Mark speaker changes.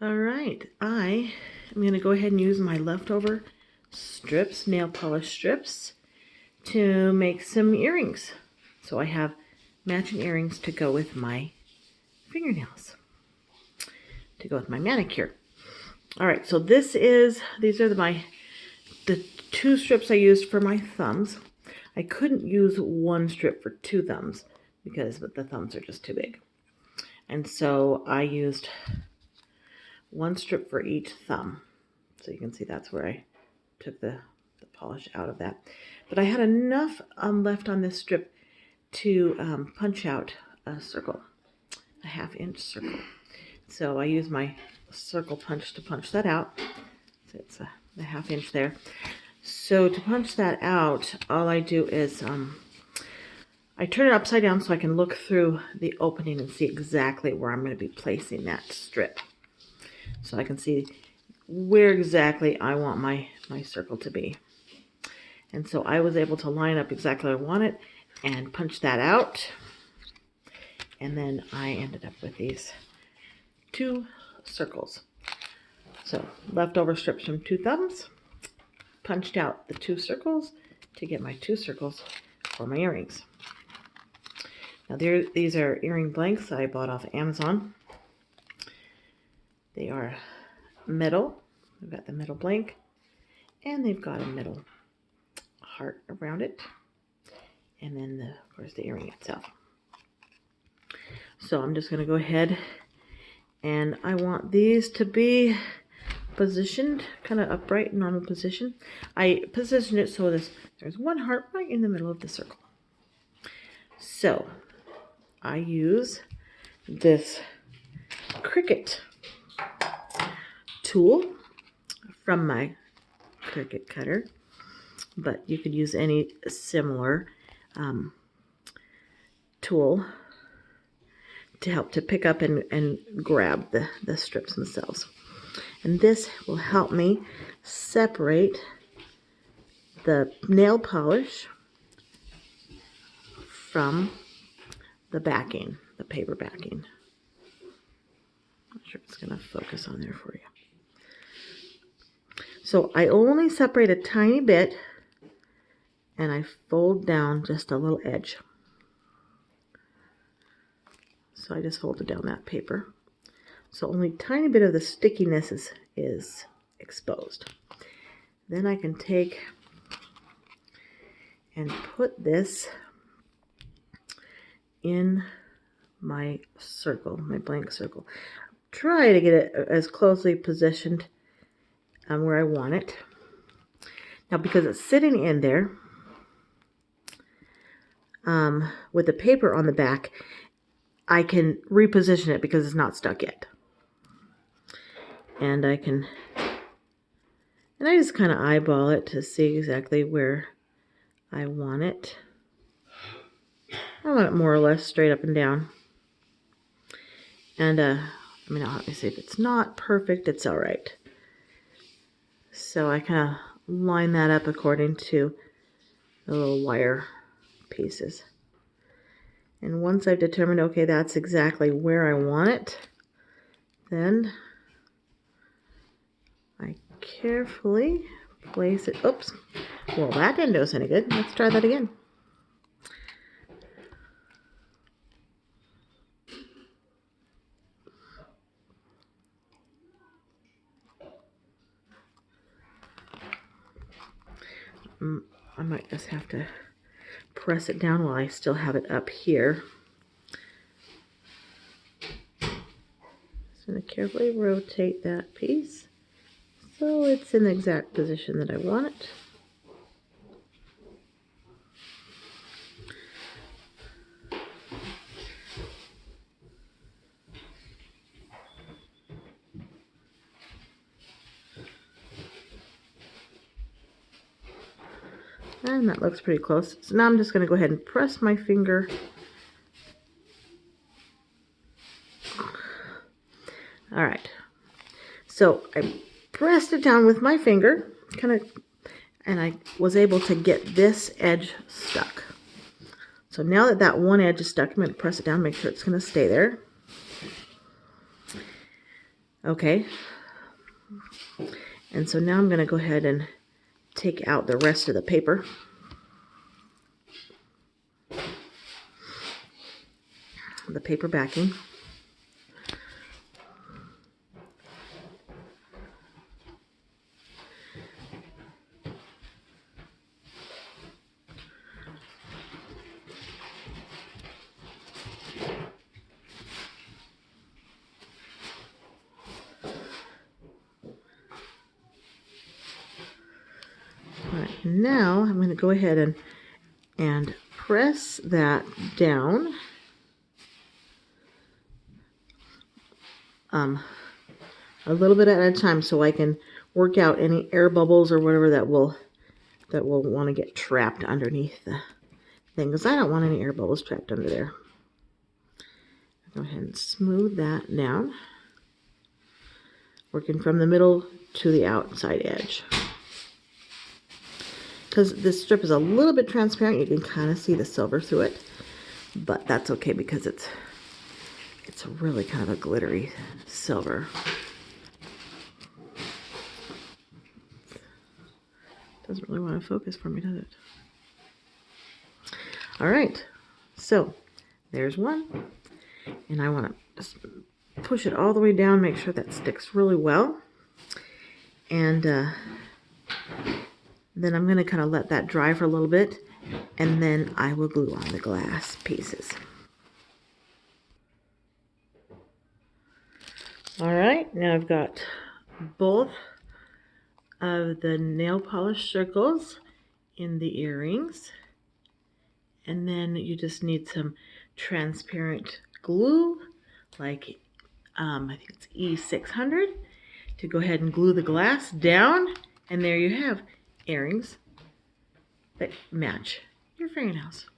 Speaker 1: All right, I am going to go ahead and use my leftover strips, nail polish strips, to make some earrings. So I have matching earrings to go with my fingernails, to go with my manicure. All right, so these are the two strips I used for my thumbs. I couldn't use one strip for two thumbs because the thumbs are just too big. And so I used one strip for each thumb. So you can see that's where I took the polish out of that. But I had enough left on this strip to punch out a circle, a 1/2 inch circle. So I use my circle punch to punch that out. So it's a 1/2 inch there. So to punch that out, all I do is I turn it upside down so I can look through the opening and see exactly where I'm going to be placing that strip. So I can see where exactly I want my circle to be. And so I was able to line up exactly where I want it and punch that out. And then I ended up with these two circles. So leftover strips from two thumbs, punched out the two circles to get my two circles for my earrings. Now these are earring blanks I bought off Amazon. They are metal. We've got the metal blank, and they've got a metal heart around it, and then of course the earring itself. So I'm just going to go ahead, and I want these to be positioned kind of upright, normal position. I positioned it so there's one heart right in the middle of the circle. So I use this Cricut tool from my Cricut cutter, but you could use any similar tool to help to pick up and grab the strips themselves. And this will help me separate the nail polish from the backing, the paper backing. Not sure if it's going to focus on there for you. So I only separate a tiny bit, and I fold down just a little edge. So I just folded down that paper. So only a tiny bit of the stickiness is exposed. Then I can take and put this in my circle, my blank circle. Try to get it as closely positioned where I want it. Now, because it's sitting in there with the paper on the back, I can reposition it because it's not stuck yet. And I just kind of eyeball it to see exactly where I want it. I want it more or less straight up and down. And obviously if it's not perfect, it's all right. So I kind of line that up according to the little wire pieces. And once I've determined, okay, that's exactly where I want it, then I carefully place it. Oops. Well, that didn't do us any good. Let's try that again. I might just have to press it down while I still have it up here. Just going to carefully rotate that piece so it's in the exact position that I want it. And that looks pretty close. So now I'm just going to go ahead and press my finger. All right. So I pressed it down with my finger, and I was able to get this edge stuck. So now that that one edge is stuck, I'm going to press it down, make sure it's going to stay there. Okay. And so now I'm going to go ahead and take out the rest of the paper. The paper backing. All right, now I'm going to go ahead and press that down. A little bit at a time so I can work out any air bubbles or whatever that will want to get trapped underneath the thing, because I don't want any air bubbles trapped under there. Go ahead and smooth that down, working from the middle to the outside edge. Because this strip is a little bit transparent, you can kind of see the silver through it, but that's okay because it's really kind of a glittery silver. Doesn't really want to focus for me, does it? All right, so there's one, and I want to just push it all the way down, make sure that sticks really well, and then I'm going to kind of let that dry for a little bit, and then I will glue on the glass pieces. All right, now I've got both of the nail polish circles in the earrings, and then you just need some transparent glue, like I think it's E600, to go ahead and glue the glass down, and there you have earrings that match your fingernails.